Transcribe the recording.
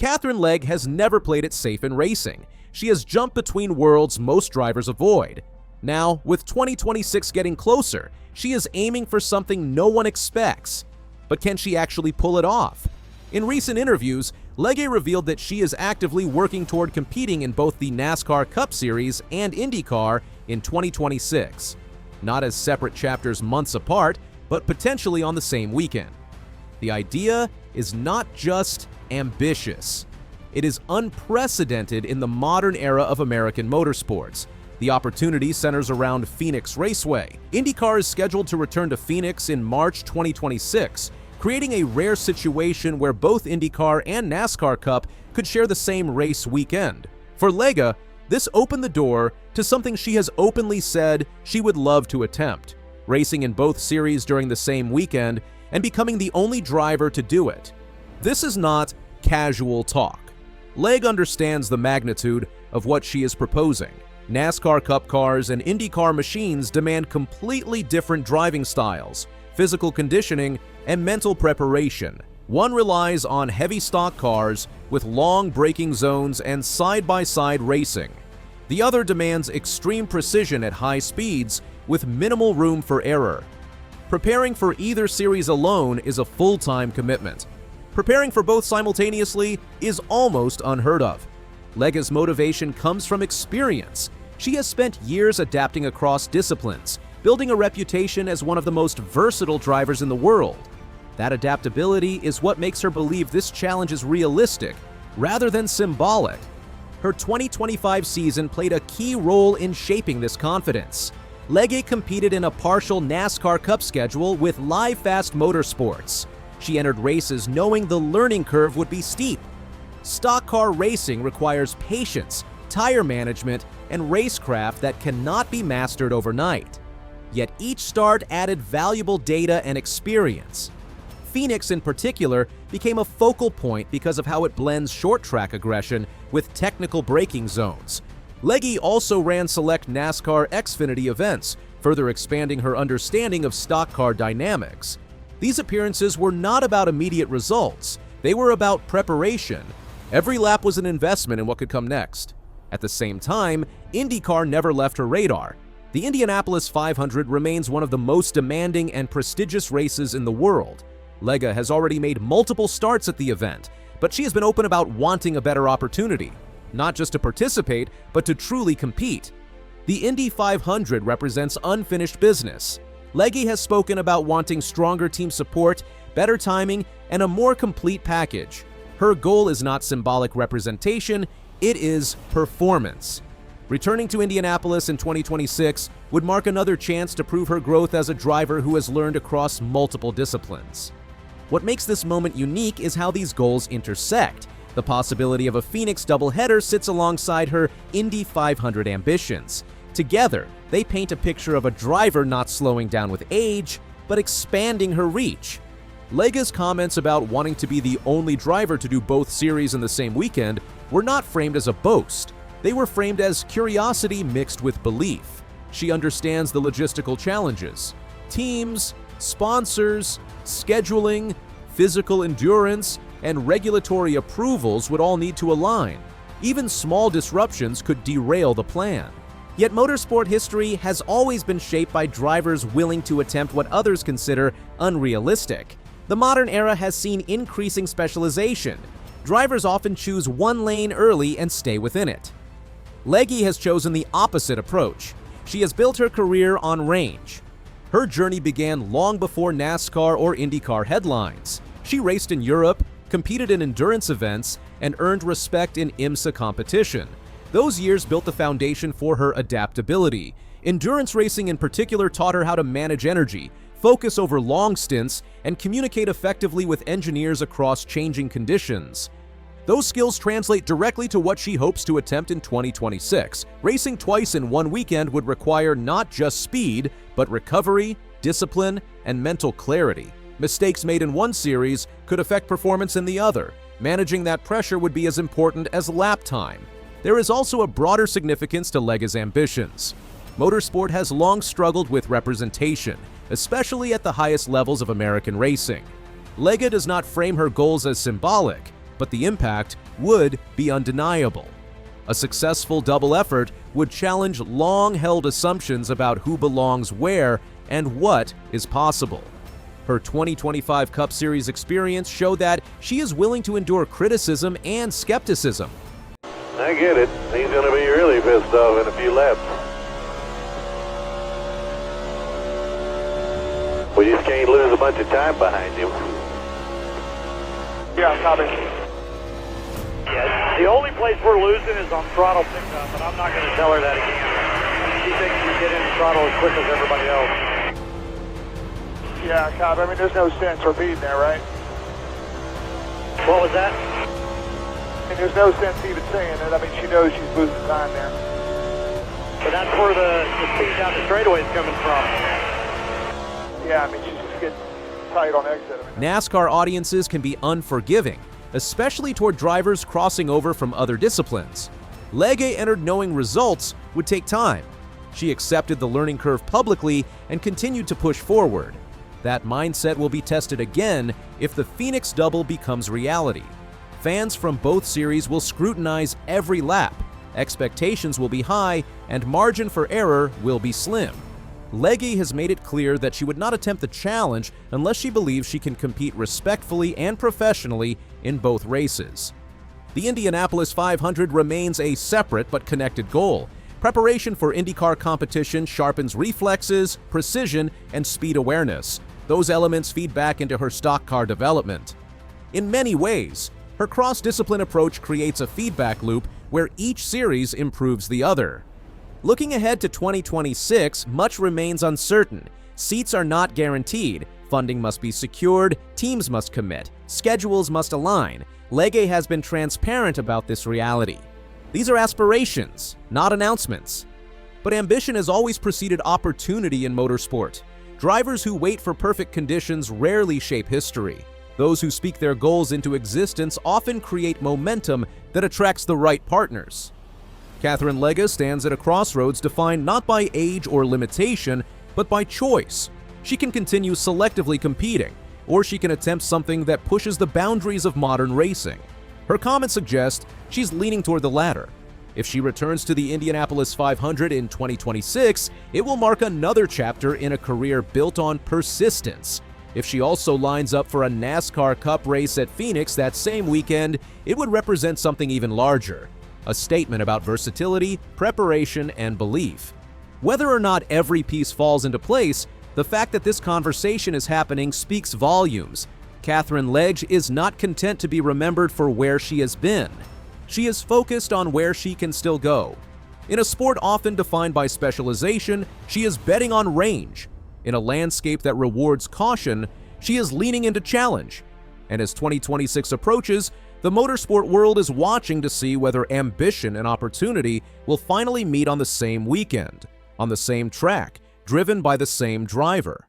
Katherine Legge has never played it safe in racing. She has jumped between worlds most drivers avoid. Now, with 2026 getting closer, she is aiming for something no one expects. But can she actually pull it off? In recent interviews, Legge revealed that she is actively working toward competing in both the NASCAR Cup Series and IndyCar in 2026. Not as separate chapters months apart, but potentially on the same weekend. The idea is not just ambitious. It is unprecedented in the modern era of American motorsports. The opportunity centers around Phoenix Raceway. IndyCar is scheduled to return to Phoenix in March 2026, creating a rare situation where both IndyCar and NASCAR Cup could share the same race weekend. For Legge, this opened the door to something she has openly said she would love to attempt: racing in both series during the same weekend and becoming the only driver to do it. This is not casual talk. Legge understands the magnitude of what she is proposing. NASCAR Cup cars and IndyCar machines demand completely different driving styles, physical conditioning, and mental preparation. One relies on heavy stock cars with long braking zones and side-by-side racing. The other demands extreme precision at high speeds with minimal room for error. Preparing for either series alone is a full-time commitment. Preparing for both simultaneously is almost unheard of. Legge's motivation comes from experience. She has spent years adapting across disciplines, building a reputation as one of the most versatile drivers in the world. That adaptability is what makes her believe this challenge is realistic rather than symbolic. Her 2025 season played a key role in shaping this confidence. Legge competed in a partial NASCAR Cup schedule with Live Fast Motorsports. She entered races knowing the learning curve would be steep. Stock car racing requires patience, tire management, and racecraft that cannot be mastered overnight. Yet each start added valuable data and experience. Phoenix in particular became a focal point because of how it blends short-track aggression with technical braking zones. Legge also ran select NASCAR Xfinity events, further expanding her understanding of stock car dynamics. These appearances were not about immediate results. They were about preparation. Every lap was an investment in what could come next. At the same time, IndyCar never left her radar. The Indianapolis 500 remains one of the most demanding and prestigious races in the world. Legge has already made multiple starts at the event, but she has been open about wanting a better opportunity, not just to participate, but to truly compete. The Indy 500 represents unfinished business. Legge has spoken about wanting stronger team support, better timing, and a more complete package. Her goal is not symbolic representation, it is performance. Returning to Indianapolis in 2026 would mark another chance to prove her growth as a driver who has learned across multiple disciplines. What makes this moment unique is how these goals intersect. The possibility of a Phoenix doubleheader sits alongside her Indy 500 ambitions. Together, they paint a picture of a driver not slowing down with age, but expanding her reach. Legge's comments about wanting to be the only driver to do both series in the same weekend were not framed as a boast. They were framed as curiosity mixed with belief. She understands the logistical challenges. Teams, sponsors, scheduling, physical endurance, and regulatory approvals would all need to align. Even small disruptions could derail the plan. Yet motorsport history has always been shaped by drivers willing to attempt what others consider unrealistic. The modern era has seen increasing specialization. Drivers often choose one lane early and stay within it. Legge has chosen the opposite approach. She has built her career on range. Her journey began long before NASCAR or IndyCar headlines. She raced in Europe, competed in endurance events, and earned respect in IMSA competition. Those years built the foundation for her adaptability. Endurance racing in particular taught her how to manage energy, focus over long stints, and communicate effectively with engineers across changing conditions. Those skills translate directly to what she hopes to attempt in 2026. Racing twice in one weekend would require not just speed, but recovery, discipline, and mental clarity. Mistakes made in one series could affect performance in the other. Managing that pressure would be as important as lap time. There is also a broader significance to Legge's ambitions. Motorsport has long struggled with representation, especially at the highest levels of American racing. Legge does not frame her goals as symbolic, but the impact would be undeniable. A successful double effort would challenge long-held assumptions about who belongs where and what is possible. Her 2025 Cup Series experience showed that she is willing to endure criticism and skepticism. I get it. He's going to be really pissed off in a few laps. We just can't lose a bunch of time behind him. Yeah, copy. Yeah, the only place we're losing is on throttle pickup, and I'm not going to tell her that again. She thinks we get in throttle as quick as everybody else. Yeah, copy. I mean, there's no sense repeating that, right? What was that? I mean, there's no sense even saying it. I mean, she knows she's losing time there. But that's where the speed down the straightaway is coming from. Yeah, I mean, she's just getting tight on exit. I mean, NASCAR audiences can be unforgiving, especially toward drivers crossing over from other disciplines. Legge entered knowing results would take time. She accepted the learning curve publicly and continued to push forward. That mindset will be tested again if the Phoenix Double becomes reality. Fans from both series will scrutinize every lap, expectations will be high, and margin for error will be slim. Legge has made it clear that she would not attempt the challenge unless she believes she can compete respectfully and professionally in both races. The Indianapolis 500 remains a separate but connected goal. Preparation for IndyCar competition sharpens reflexes, precision, and speed awareness. Those elements feed back into her stock car development. In many ways, her cross-discipline approach creates a feedback loop where each series improves the other. Looking ahead to 2026, much remains uncertain. Seats are not guaranteed, funding must be secured, teams must commit, schedules must align. Legge has been transparent about this reality. These are aspirations, not announcements. But ambition has always preceded opportunity in motorsport. Drivers who wait for perfect conditions rarely shape history. Those who speak their goals into existence often create momentum that attracts the right partners. Katherine Legge stands at a crossroads defined not by age or limitation, but by choice. She can continue selectively competing, or she can attempt something that pushes the boundaries of modern racing. Her comments suggest she's leaning toward the latter. If she returns to the Indianapolis 500 in 2026, it will mark another chapter in a career built on persistence. If she also lines up for a NASCAR Cup race at Phoenix that same weekend, it would represent something even larger. A statement about versatility, preparation, and belief. Whether or not every piece falls into place, the fact that this conversation is happening speaks volumes. Katherine Legge is not content to be remembered for where she has been. She is focused on where she can still go. In a sport often defined by specialization, she is betting on range. In a landscape that rewards caution, she is leaning into challenge. And as 2026 approaches, the motorsport world is watching to see whether ambition and opportunity will finally meet on the same weekend, on the same track, driven by the same driver.